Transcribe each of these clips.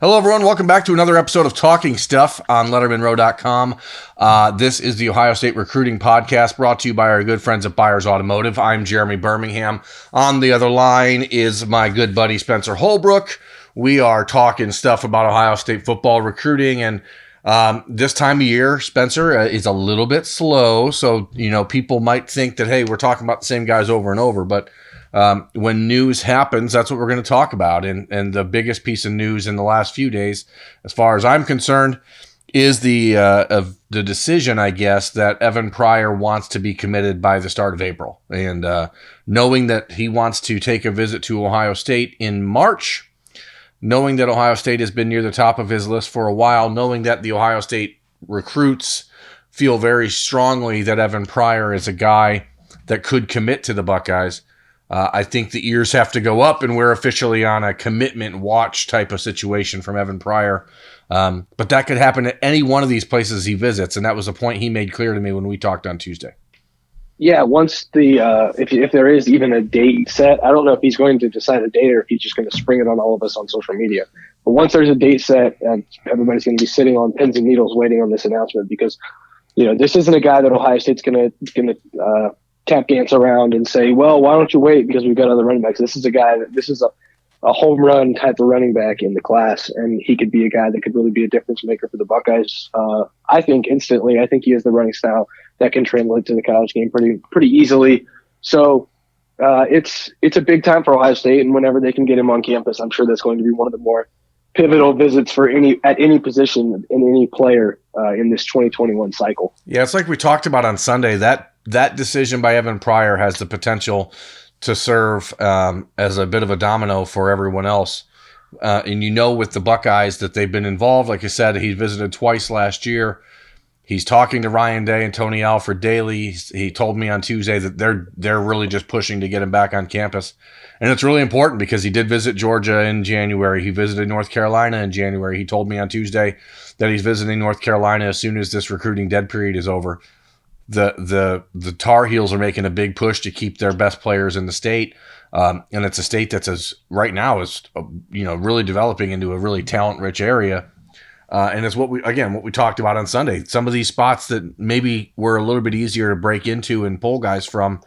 Hello, everyone. Welcome back to another episode of Talking Stuff on LettermenRow.com. This is the Ohio State Recruiting Podcast brought to you by our good friends at Byers Automotive. I'm Jeremy Birmingham. On the other line is my good buddy Spencer Holbrook. We are talking stuff about Ohio State football recruiting, and this time of year, Spencer, is a little bit slow. So, people might think that, hey, we're talking about the same guys over and over, but when news happens, that's what we're going to talk about. And the biggest piece of news in the last few days, as far as I'm concerned, is the decision, I guess, that Evan Pryor wants to be committed by the start of April. And knowing that he wants to take a visit to Ohio State in March, knowing that Ohio State has been near the top of his list for a while, knowing that the Ohio State recruits feel very strongly that Evan Pryor is a guy that could commit to the Buckeyes, I think the ears have to go up, and we're officially on a commitment watch type of situation from Evan Pryor. But that could happen at any one of these places he visits, and that was a point he made clear to me when we talked on Tuesday. Yeah, once if there is even a date set, I don't know if he's going to decide a date or if he's just going to spring it on all of us on social media. But once there's a date set, everybody's going to be sitting on pins and needles waiting on this announcement because, this isn't a guy that Ohio State's going to tap dance around and say, well, why don't you wait because we've got other running backs. This is a home run type of running back in the class, and he could be a guy that could really be a difference maker for the Buckeyes. I think instantly. I think he has the running style that can translate to the college game pretty easily. So it's a big time for Ohio State, and whenever they can get him on campus, I'm sure that's going to be one of the more pivotal visits for any position in any player in this 2021 cycle. Yeah, it's like we talked about on Sunday. That decision by Evan Pryor has the potential to serve as a bit of a domino for everyone else. And with the Buckeyes that they've been involved. Like I said, he visited twice last year. He's talking to Ryan Day and Tony Alford daily. He told me on Tuesday that they're really just pushing to get him back on campus. And it's really important because he did visit Georgia in January. He visited North Carolina in January. He told me on Tuesday that he's visiting North Carolina as soon as this recruiting dead period is over. The Tar Heels are making a big push to keep their best players in the state. And it's a state that's right now is really developing into a really talent-rich area. And it's what we talked about on Sunday. Some of these spots that maybe were a little bit easier to break into and pull guys from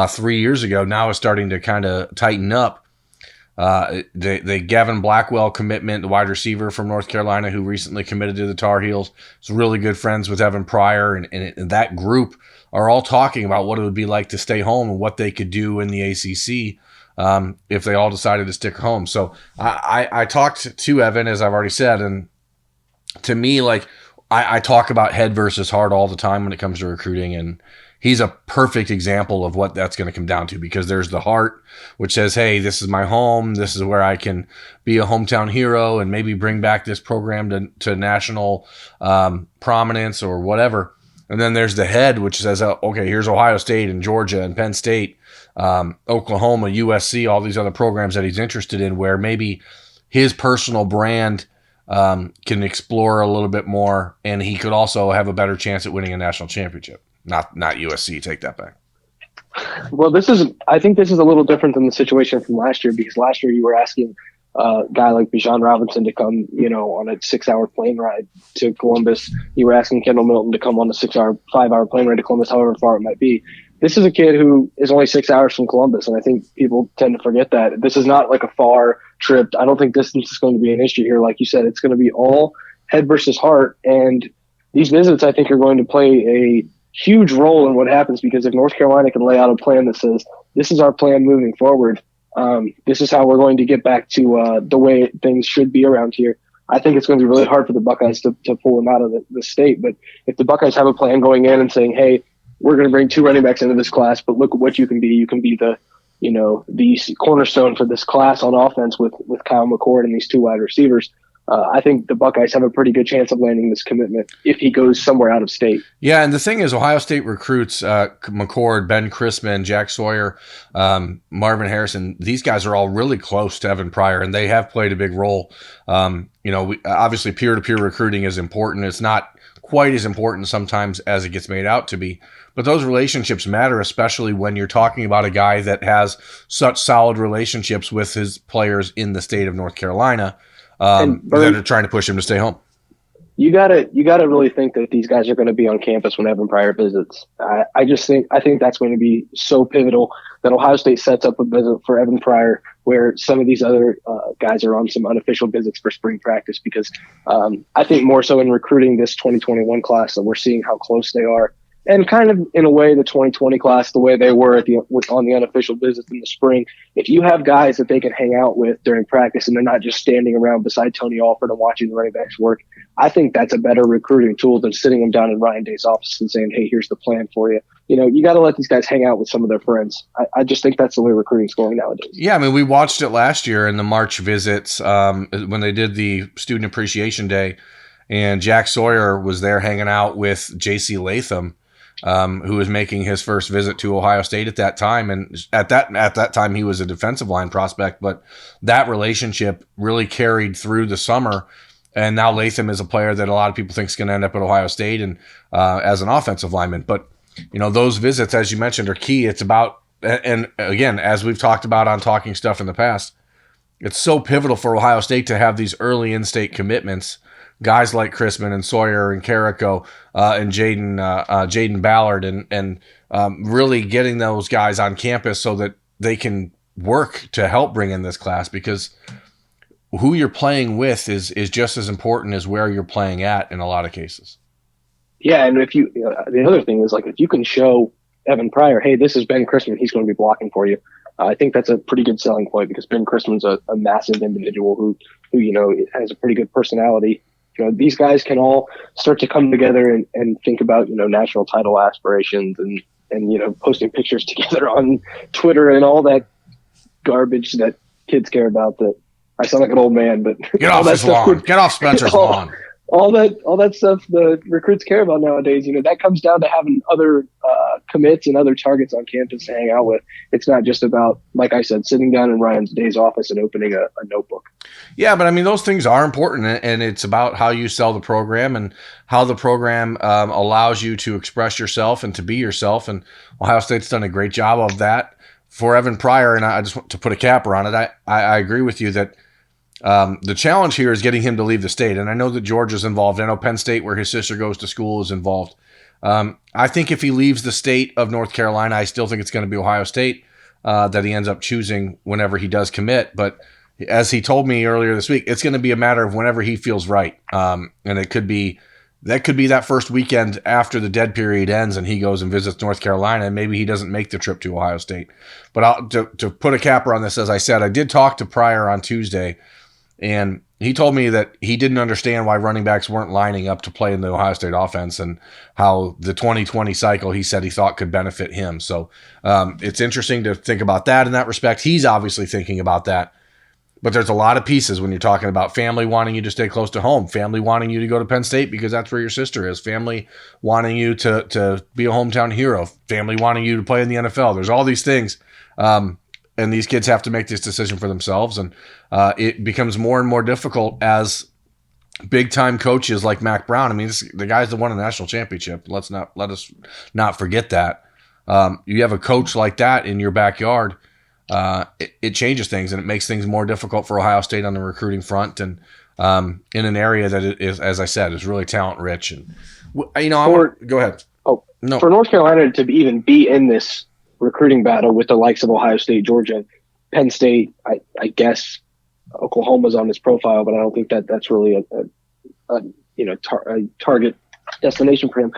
3 years ago now is starting to kind of tighten up. The Gavin Blackwell commitment, the wide receiver from North Carolina who recently committed to the Tar Heels, is really good friends with Evan Pryor, and that group are all talking about what it would be like to stay home and what they could do in the ACC if they all decided to stick home. So I talked to Evan, as I've already said, and to me, I talk about head versus heart all the time when it comes to recruiting, and he's a perfect example of what that's going to come down to, because there's the heart, which says, hey, this is my home. This is where I can be a hometown hero and maybe bring back this program to national prominence or whatever. And then there's the head, which says, okay, here's Ohio State and Georgia and Penn State, Oklahoma, USC, all these other programs that he's interested in, where maybe his personal brand can explore a little bit more, and he could also have a better chance at winning a national championship. Not USC. Take that back. Well, I think this is a little different than the situation from last year, because last year you were asking a guy like Bijan Robinson to come, on a 6-hour plane ride to Columbus. You were asking Kendall Milton to come on a 5-hour plane ride to Columbus, however far it might be. This is a kid who is only 6 hours from Columbus, and I think people tend to forget that. This is not like a far trip. I don't think distance is going to be an issue here. Like you said, it's going to be all head versus heart, and these visits, I think, are going to play a huge role in what happens, because if North Carolina can lay out a plan that says, this is our plan moving forward, this is how we're going to get back to the way things should be around here, I think it's going to be really hard for the Buckeyes to pull them out of the state. But if the Buckeyes have a plan going in and saying, hey, we're going to bring 2 running backs into this class, but look at what you can be. You can be the cornerstone for this class on offense with Kyle McCord and these 2 wide receivers. I think the Buckeyes have a pretty good chance of landing this commitment if he goes somewhere out of state. Yeah, and the thing is, Ohio State recruits McCord, Ben Chrisman, Jack Sawyer, Marvin Harrison. These guys are all really close to Evan Pryor, and they have played a big role. Obviously, peer-to-peer recruiting is important. It's not quite as important sometimes as it gets made out to be. But those relationships matter, especially when you're talking about a guy that has such solid relationships with his players in the state of North Carolina. And that are trying to push him to stay home. You gotta really think that these guys are going to be on campus when Evan Pryor visits. I think that's going to be so pivotal that Ohio State sets up a visit for Evan Pryor where some of these other guys are on some unofficial visits for spring practice, because I think more so in recruiting this 2021 class that we're seeing how close they are. And kind of in a way, the 2020 class, the way they were on the unofficial visits in the spring. If you have guys that they can hang out with during practice and they're not just standing around beside Tony Alford and watching the running backs work, I think that's a better recruiting tool than sitting them down in Ryan Day's office and saying, "Hey, here's the plan for you." You got to let these guys hang out with some of their friends. I just think that's the way recruiting's going nowadays. Yeah, I mean, we watched it last year in the March visits when they did the Student Appreciation Day, and Jack Sawyer was there hanging out with J.C. Latham, who was making his first visit to Ohio State at that time. And at that time, he was a defensive line prospect, but that relationship really carried through the summer. And now Latham is a player that a lot of people think is going to end up at Ohio State and as an offensive lineman. But, those visits, as you mentioned, are key. It's about, and again, as we've talked about on Talking Stuff in the past, it's so pivotal for Ohio State to have these early in-state commitments. Guys like Chrisman and Sawyer and Carrico and Jaden Ballard and really getting those guys on campus so that they can work to help bring in this class, because who you're playing with is just as important as where you're playing at in a lot of cases. Yeah, and if the other thing is, like, if you can show Evan Pryor, hey, this is Ben Chrisman, he's going to be blocking for you. I think that's a pretty good selling point, because Ben Chrisman's a massive individual who has a pretty good personality. These guys can all start to come together and think about, national title aspirations and posting pictures together on Twitter and all that garbage that kids care about. That I sound like an old man, but get off his lawn. Get off Spencer's lawn. All that stuff the recruits care about nowadays, that comes down to having other commits and other targets on campus to hang out with. It's not just about, like I said, sitting down in Ryan Day's office and opening a notebook. Yeah, but I mean, those things are important, and it's about how you sell the program and how the program allows you to express yourself and to be yourself. And Ohio State's done a great job of that for Evan Pryor. And I just want to put a capper on it. I agree with you that the challenge here is getting him to leave the state. And I know that Georgia's involved. I know Penn State, where his sister goes to school, is involved. I think if he leaves the state of North Carolina, I still think it's going to be Ohio State that he ends up choosing whenever he does commit. But as he told me earlier this week, it's going to be a matter of whenever he feels right. And it could be that first weekend after the dead period ends and he goes and visits North Carolina, and maybe he doesn't make the trip to Ohio State. But to put a capper on this, as I said, I did talk to Pryor on Tuesday, and he told me that he didn't understand why running backs weren't lining up to play in the Ohio State offense, and how the 2020 cycle, he said he thought, could benefit him. So it's interesting to think about that in that respect. He's obviously thinking about that. But there's a lot of pieces when you're talking about family wanting you to stay close to home, family wanting you to go to Penn State because that's where your sister is, family wanting you to be a hometown hero, family wanting you to play in the NFL. There's all these things. And these kids have to make this decision for themselves. And it becomes more and more difficult as big-time coaches like Mac Brown. I mean, the guy's that won a national championship. Let us not forget that. You have a coach like that in your backyard. It changes things, and it makes things more difficult for Ohio State on the recruiting front, and in an area that is, as I said, is really talent rich. And go ahead. Oh, no. For North Carolina to even be in this recruiting battle with the likes of Ohio State, Georgia, Penn State, I guess Oklahoma's on this profile, but I don't think that's really a target destination for him.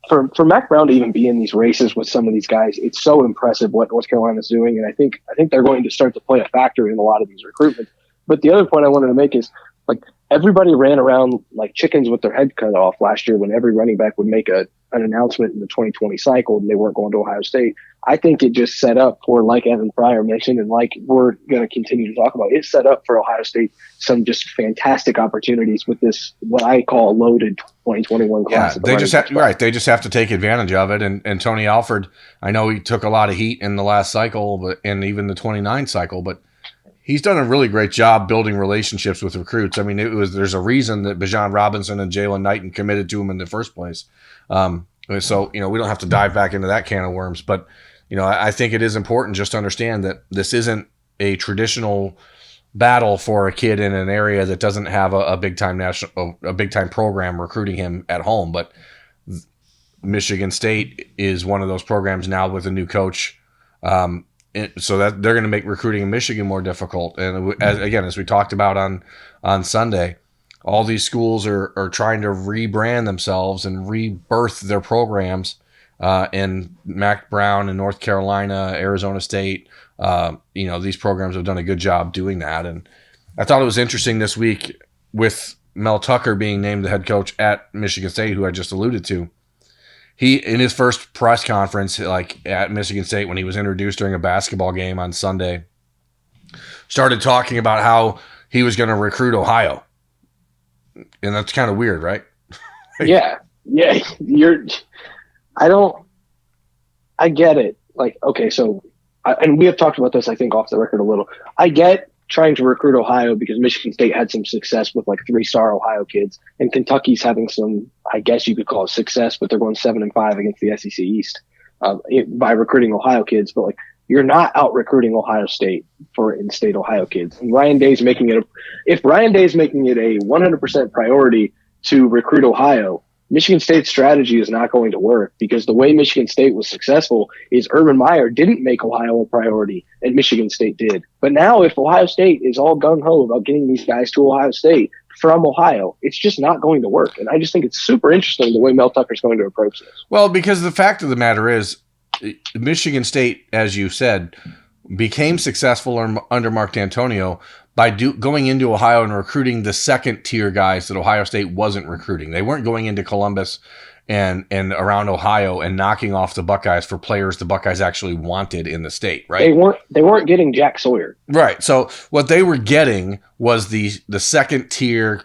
For Mac Brown to even be in these races with some of these guys, it's so impressive what North Carolina's doing, and I think they're going to start to play a factor in a lot of these recruitments. But the other point I wanted to make is, like, everybody ran around like chickens with their head cut off last year when every running back would make an announcement in the 2020 cycle and they weren't going to Ohio State. I think it just set up for, like Evan Pryor mentioned, and like we're going to continue to talk about, it set up for Ohio State some just fantastic opportunities with this, what I call, loaded 2021 class. Yeah, they just have to take advantage of it. And Tony Alford, I know he took a lot of heat in the last cycle, and even the 29 cycle, but he's done a really great job building relationships with recruits. I mean, there's a reason that Bijan Robinson and Jalen Knighton committed to him in the first place. So, we don't have to dive back into that can of worms, but, I think it is important just to understand that this isn't a traditional battle for a kid in an area that doesn't have a big time a big time program recruiting him at home. But Michigan State is one of those programs now with a new coach. So that they're going to make recruiting in Michigan more difficult. And as we talked about on Sunday, all these schools are trying to rebrand themselves and rebirth their programs. And Mac Brown in North Carolina, Arizona State, these programs have done a good job doing that. And I thought it was interesting this week with Mel Tucker being named the head coach at Michigan State, who I just alluded to. He, in his first press conference, like at Michigan State, when he was introduced during a basketball game on Sunday, started talking about how he was going to recruit Ohio. And that's kind of weird, right? Yeah. I get it. Like, okay, so, and we have talked about this, I think, off the record a little. I get trying to recruit Ohio because Michigan State had some success with like 3-star Ohio kids, and Kentucky's having some, I guess you could call it success, but they're going 7-5 against the SEC East by recruiting Ohio kids. But like, you're not out recruiting Ohio State for in-state Ohio kids. And Ryan Day's making it if Ryan Day's making it a 100% priority to recruit Ohio, Michigan State's strategy is not going to work, because the way Michigan State was successful is Urban Meyer didn't make Ohio a priority and Michigan State did. But now if Ohio State is all gung-ho about getting these guys to Ohio State from Ohio, it's just not going to work. And I just think it's super interesting the way Mel Tucker's going to approach this. Well, because the fact of the matter is, Michigan State, as you said, became successful under Mark D'Antonio by going into Ohio and recruiting the second-tier guys that Ohio State wasn't recruiting. They weren't going into Columbus and around Ohio and knocking off the Buckeyes for players the Buckeyes actually wanted in the state, right? They weren't getting Jack Sawyer. Right. So what they were getting was the second-tier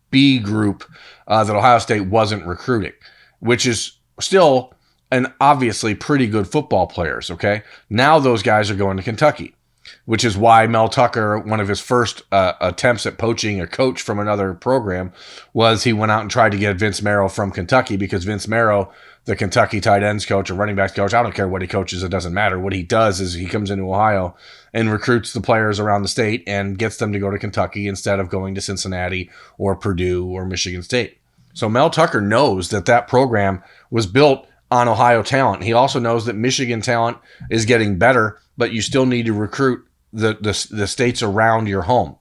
B group that Ohio State wasn't recruiting, which is still and obviously pretty good football players, okay? Now those guys are going to Kentucky, which is why Mel Tucker, one of his first attempts at poaching a coach from another program, was he went out and tried to get Vince Marrow from Kentucky, because Vince Marrow, the Kentucky tight ends coach or running backs coach, I don't care what he coaches, it doesn't matter. What he does is he comes into Ohio and recruits the players around the state and gets them to go to Kentucky instead of going to Cincinnati or Purdue or Michigan State. So Mel Tucker knows that program was built on Ohio talent. He also knows that Michigan talent is getting better, but you still need to recruit the states around your home.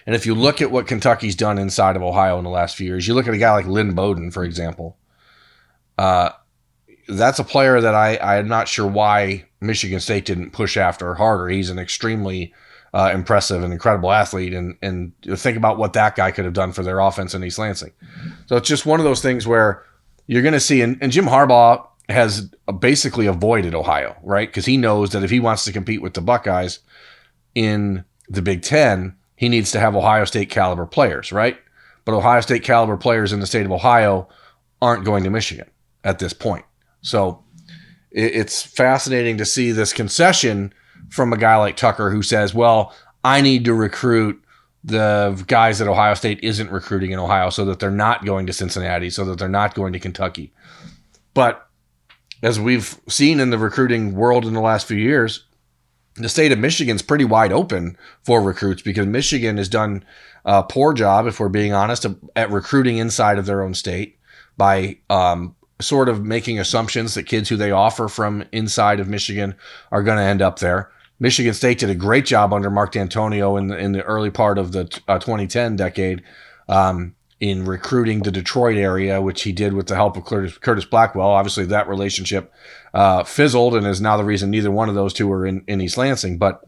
And if you look at what Kentucky's done inside of Ohio in the last few years, you look at a guy like Lynn Bowden, for example. That's a player that I'm not sure why Michigan State didn't push after harder. He's an extremely impressive and incredible athlete, and think about what that guy could have done for their offense in East Lansing. So it's just one of those things where you're going to see, and Jim Harbaugh has basically avoided Ohio, right? Because he knows that if he wants to compete with the Buckeyes in the Big Ten, he needs to have Ohio State caliber players, right? But Ohio State caliber players in the state of Ohio aren't going to Michigan at this point. So it's fascinating to see this concession from a guy like Tucker, who says, well, I need to recruit the guys that Ohio State isn't recruiting in Ohio so that they're not going to Cincinnati, so that they're not going to Kentucky. But as we've seen in the recruiting world in the last few years, the state of Michigan's pretty wide open for recruits, because Michigan has done a poor job, if we're being honest, at recruiting inside of their own state by sort of making assumptions that kids who they offer from inside of Michigan are going to end up there. Michigan State did a great job under Mark D'Antonio in the early part of the 2010 decade in recruiting the Detroit area, which he did with the help of Curtis Blackwell. Obviously, that relationship fizzled and is now the reason neither one of those two are in East Lansing. But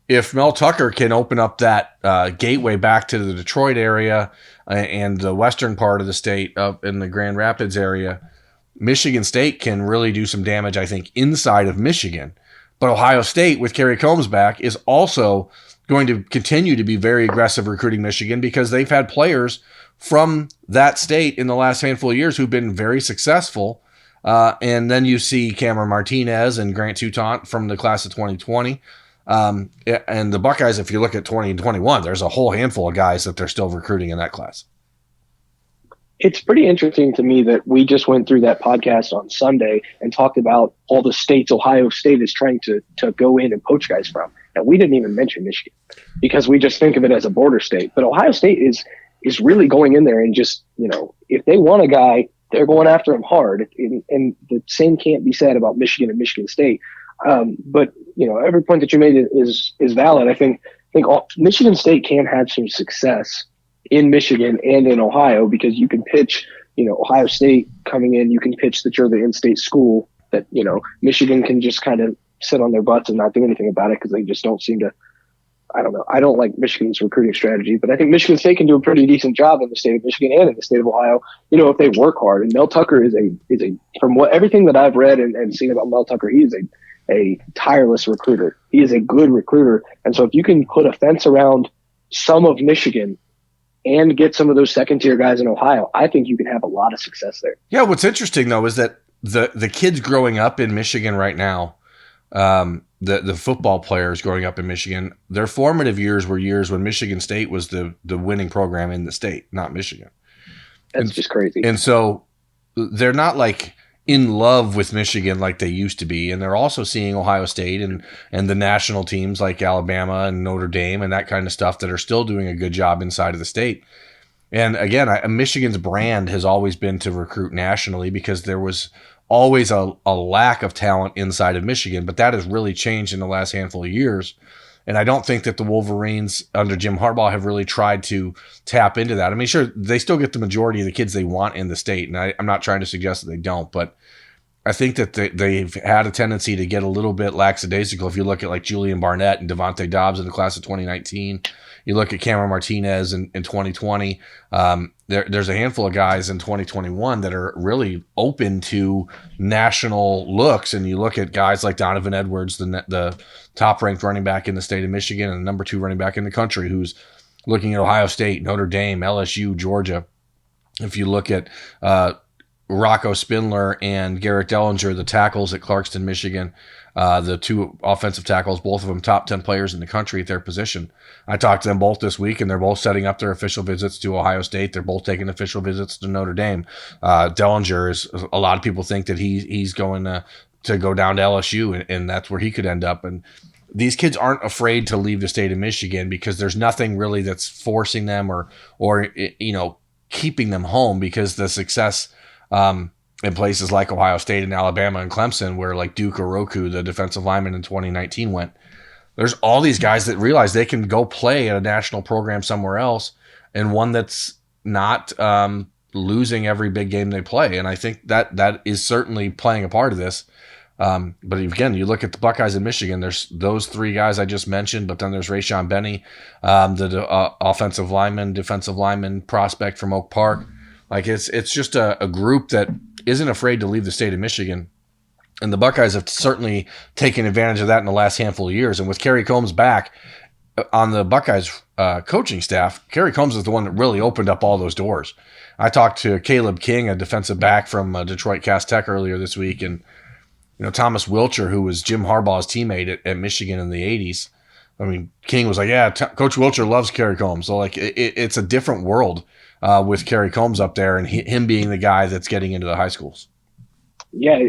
if Mel Tucker can open up that gateway back to the Detroit area and the western part of the state up in the Grand Rapids area, Michigan State can really do some damage, I think, inside of Michigan. But Ohio State, with Kerry Combs back, is also going to continue to be very aggressive recruiting Michigan, because they've had players from that state in the last handful of years who've been very successful. And then you see Cameron Martinez and Grant Toutant from the class of 2020. And the Buckeyes, if you look at 20 and 21, there's a whole handful of guys that they're still recruiting in that class. It's pretty interesting to me that we just went through that podcast on Sunday and talked about all the states Ohio State is trying to go in and poach guys from. And we didn't even mention Michigan because we just think of it as a border state. But Ohio State is really going in there and just, if they want a guy, they're going after him hard. And the same can't be said about Michigan and Michigan State. But every point that you made is valid. I think Michigan State can have some success in Michigan and in Ohio because you can pitch, Ohio State coming in, you can pitch that you're the in-state school that, Michigan can just kind of sit on their butts and not do anything about it because they just don't seem to. I don't know. I don't like Michigan's recruiting strategy, but I think Michigan State can do a pretty decent job in the state of Michigan and in the state of Ohio, if they work hard. And Mel Tucker is a from everything that I've read and seen about Mel Tucker, he is a tireless recruiter. He is a good recruiter. And so if you can put a fence around some of Michigan and get some of those second-tier guys in Ohio, I think you can have a lot of success there. Yeah, what's interesting, though, is that the kids growing up in Michigan right now, the football players growing up in Michigan, their formative years were years when Michigan State was the winning program in the state, not Michigan. That's just crazy. And so they're not like in love with Michigan like they used to be, and they're also seeing Ohio State and the national teams like Alabama and Notre Dame and that kind of stuff that are still doing a good job inside of the state. And again, Michigan's brand has always been to recruit nationally because there was always a lack of talent inside of Michigan, but that has really changed in the last handful of years. And I don't think that the Wolverines under Jim Harbaugh have really tried to tap into that. I mean, sure, they still get the majority of the kids they want in the state, and I'm not trying to suggest that they don't, but I think that they've had a tendency to get a little bit lackadaisical. If you look at like Julian Barnett and Devontae Dobbs in the class of 2019, you look at Cameron Martinez in 2020, there's a handful of guys in 2021 that are really open to national looks. And you look at guys like Donovan Edwards, the top-ranked running back in the state of Michigan and the number 2 running back in the country, who's looking at Ohio State, Notre Dame, LSU, Georgia. If you look at Rocco Spindler and Garrett Dellinger, the tackles at Clarkston, Michigan, the 2 offensive tackles, both of them top 10 players in the country at their position. I talked to them both this week, and they're both setting up their official visits to Ohio State. They're both taking official visits to Notre Dame. Dellinger is, a lot of people think that he's going to go down to LSU, and that's where he could end up. And these kids aren't afraid to leave the state of Michigan because there's nothing really that's forcing them or keeping them home, because the success in places like Ohio State and Alabama and Clemson, where like Duke Oroku, the defensive lineman in 2019, went. There's all these guys that realize they can go play at a national program somewhere else, and one that's not losing every big game they play. And I think that is certainly playing a part of this. But again, you look at the Buckeyes in Michigan, there's those 3 guys I just mentioned, but then there's Rayshawn Benny, the offensive lineman, defensive lineman prospect from Oak Park. Like it's just a group that isn't afraid to leave the state of Michigan. And the Buckeyes have certainly taken advantage of that in the last handful of years. And with Kerry Combs back on the Buckeyes coaching staff, Kerry Combs is the one that really opened up all those doors. I talked to Caleb King, a defensive back from Detroit Cass Tech earlier this week, and Thomas Wilcher, who was Jim Harbaugh's teammate at Michigan in the 80s. I mean, King was like, yeah, Coach Wilcher loves Kerry Combs. So like it's a different world with Kerry Combs up there and him being the guy that's getting into the high schools. Yeah,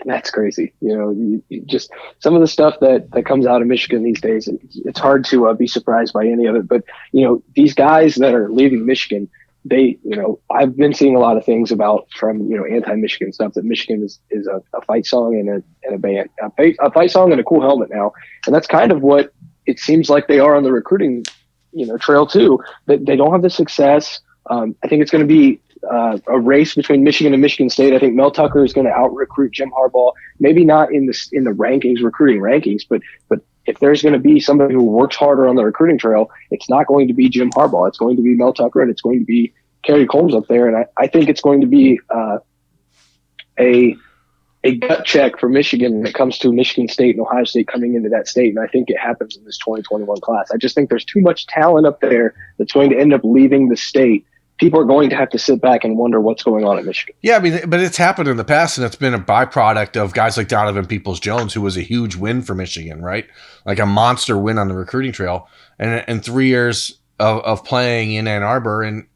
that's crazy. You just some of the stuff that comes out of Michigan these days, it's hard to be surprised by any of it. But, these guys that are leaving Michigan, I've been seeing a lot of things from anti-Michigan stuff, that Michigan is a fight song and a band, a fight song and a cool helmet now. And that's kind of what it seems like they are on the recruiting, trail too, that they don't have the success. I think it's going to be a race between Michigan and Michigan State. I think Mel Tucker is going to out-recruit Jim Harbaugh, maybe not in the rankings, recruiting rankings, but if there's going to be somebody who works harder on the recruiting trail, it's not going to be Jim Harbaugh. It's going to be Mel Tucker, and it's going to be Kerry Combs up there. And I think it's going to be a gut check for Michigan when it comes to Michigan State and Ohio State coming into that state. And I think it happens in this 2021 class. I just think there's too much talent up there that's going to end up leaving the state. People are going to have to sit back and wonder what's going on at Michigan. Yeah, I mean, but it's happened in the past, and it's been a byproduct of guys like Donovan Peoples-Jones, who was a huge win for Michigan, right? Like a monster win on the recruiting trail. And 3 years of playing in Ann Arbor, and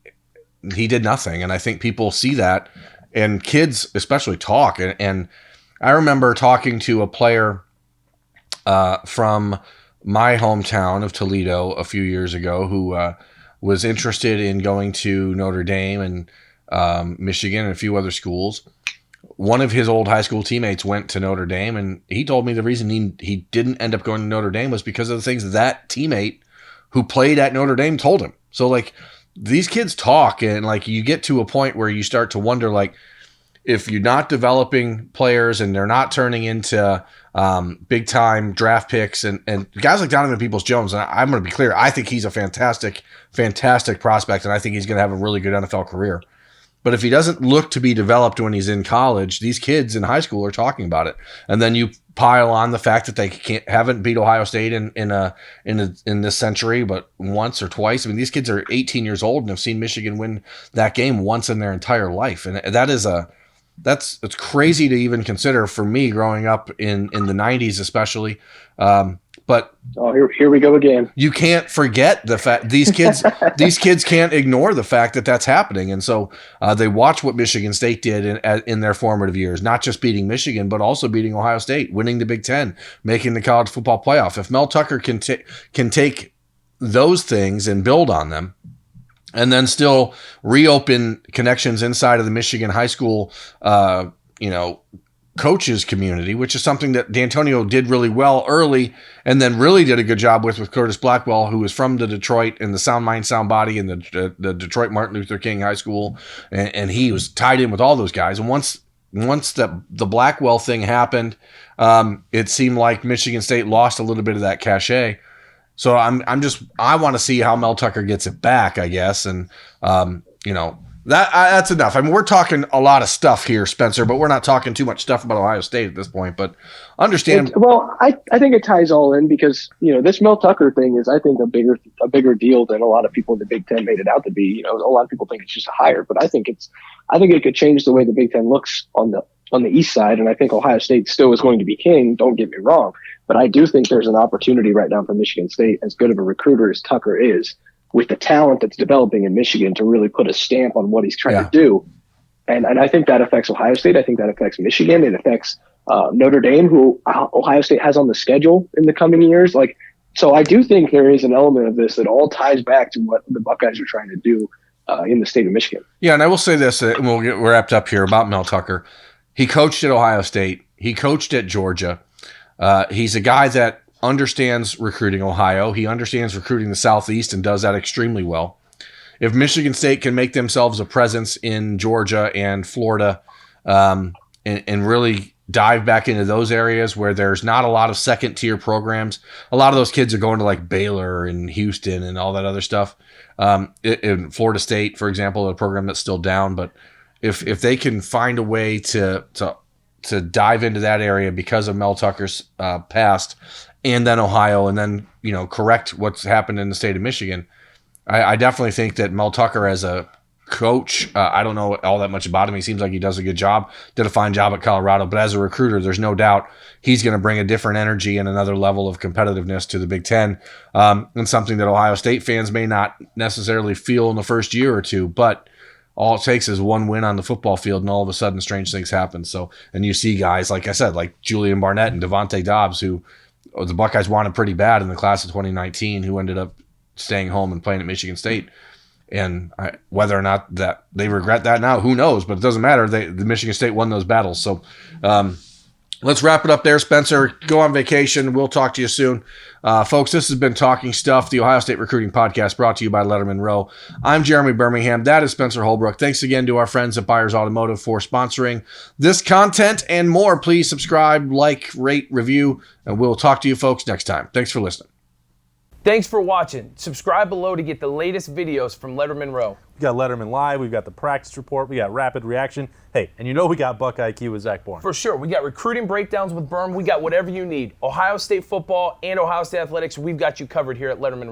he did nothing. And I think people see that, and kids especially talk. And I remember talking to a player from my hometown of Toledo a few years ago who was interested in going to Notre Dame and Michigan and a few other schools. One of his old high school teammates went to Notre Dame, and he told me the reason he didn't end up going to Notre Dame was because of the things that teammate who played at Notre Dame told him. So, like, these kids talk, and, like, you get to a point where you start to wonder, like, if you're not developing players and they're not turning into big-time draft picks and guys like Donovan Peoples-Jones, and I'm going to be clear, I think he's a fantastic, fantastic prospect, and I think he's going to have a really good NFL career. But if he doesn't look to be developed when he's in college, these kids in high school are talking about it. And then you pile on the fact that they haven't beat Ohio State in this century, but once or twice. I mean, these kids are 18 years old and have seen Michigan win that game once in their entire life. And that's crazy to even consider for me growing up in the 90s, especially. But here we go again. You can't forget the fact these kids can't ignore the fact that that's happening, and so they watch what Michigan State did in their formative years, not just beating Michigan, but also beating Ohio State, winning the Big Ten, making the college football playoff. If Mel Tucker can take those things and build on them, and then still reopen connections inside of the Michigan high school, coaches community, which is something that D'Antonio did really well early, and then really did a good job with Curtis Blackwell, who was from the Detroit and the Sound Mind, Sound Body and the Detroit Martin Luther King High School, and he was tied in with all those guys. And once the Blackwell thing happened, it seemed like Michigan State lost a little bit of that cachet. So I want to see how Mel Tucker gets it back, I guess, and That's enough. I mean, we're talking a lot of stuff here, Spencer, but we're not talking too much stuff about Ohio State at this point. But understand. I think it ties all in because, this Mel Tucker thing is, I think, a bigger deal than a lot of people in the Big Ten made it out to be. A lot of people think it's just a hire, but I think it could change the way the Big Ten looks on the East side. And I think Ohio State still is going to be king. Don't get me wrong. But I do think there's an opportunity right now for Michigan State, as good of a recruiter as Tucker is, with the talent that's developing in Michigan, to really put a stamp on what he's trying to do. And I think that affects Ohio State. I think that affects Michigan. It affects Notre Dame, who Ohio State has on the schedule in the coming years. So I do think there is an element of this that all ties back to what the Buckeyes are trying to do in the state of Michigan. Yeah, and I will say this, and we'll get wrapped up here about Mel Tucker. He coached at Ohio State. He coached at Georgia. He's a guy that understands recruiting Ohio. He understands recruiting the Southeast and does that extremely well. If Michigan State can make themselves a presence in Georgia and Florida and really dive back into those areas where there's not a lot of second-tier programs, a lot of those kids are going to like Baylor and Houston and all that other stuff. In Florida State, for example, a program that's still down. But if they can find a way to dive into that area because of Mel Tucker's past, and then Ohio, and then, correct what's happened in the state of Michigan, I definitely think that Mel Tucker as a coach, I don't know all that much about him. He seems like he does a good job, did a fine job at Colorado, but as a recruiter, there's no doubt he's going to bring a different energy and another level of competitiveness to the Big Ten, and something that Ohio State fans may not necessarily feel in the first year or two, but all it takes is one win on the football field, and all of a sudden strange things happen. So, and you see guys, like I said, like Julian Barnett and Devontae Dobbs, who the Buckeyes wanted pretty bad in the class of 2019, who ended up staying home and playing at Michigan State. And whether or not that they regret that now, who knows? But it doesn't matter. The Michigan State won those battles. So let's wrap it up there, Spencer. Go on vacation. We'll talk to you soon. Folks, this has been Talking Stuff, the Ohio State Recruiting Podcast, brought to you by Lettermen Row. I'm Jeremy Birmingham. That is Spencer Holbrook. Thanks again to our friends at Byers Automotive for sponsoring this content and more. Please subscribe, like, rate, review, and we'll talk to you folks next time. Thanks for listening. Thanks for watching. Subscribe below to get the latest videos from Lettermen Row. We got Letterman Live, we've got the practice report, we got rapid reaction. Hey, and we got Buckeye IQ with Zach Bourne. For sure. We got recruiting breakdowns with Berm. We got whatever you need. Ohio State football and Ohio State athletics, we've got you covered here at Lettermen Row.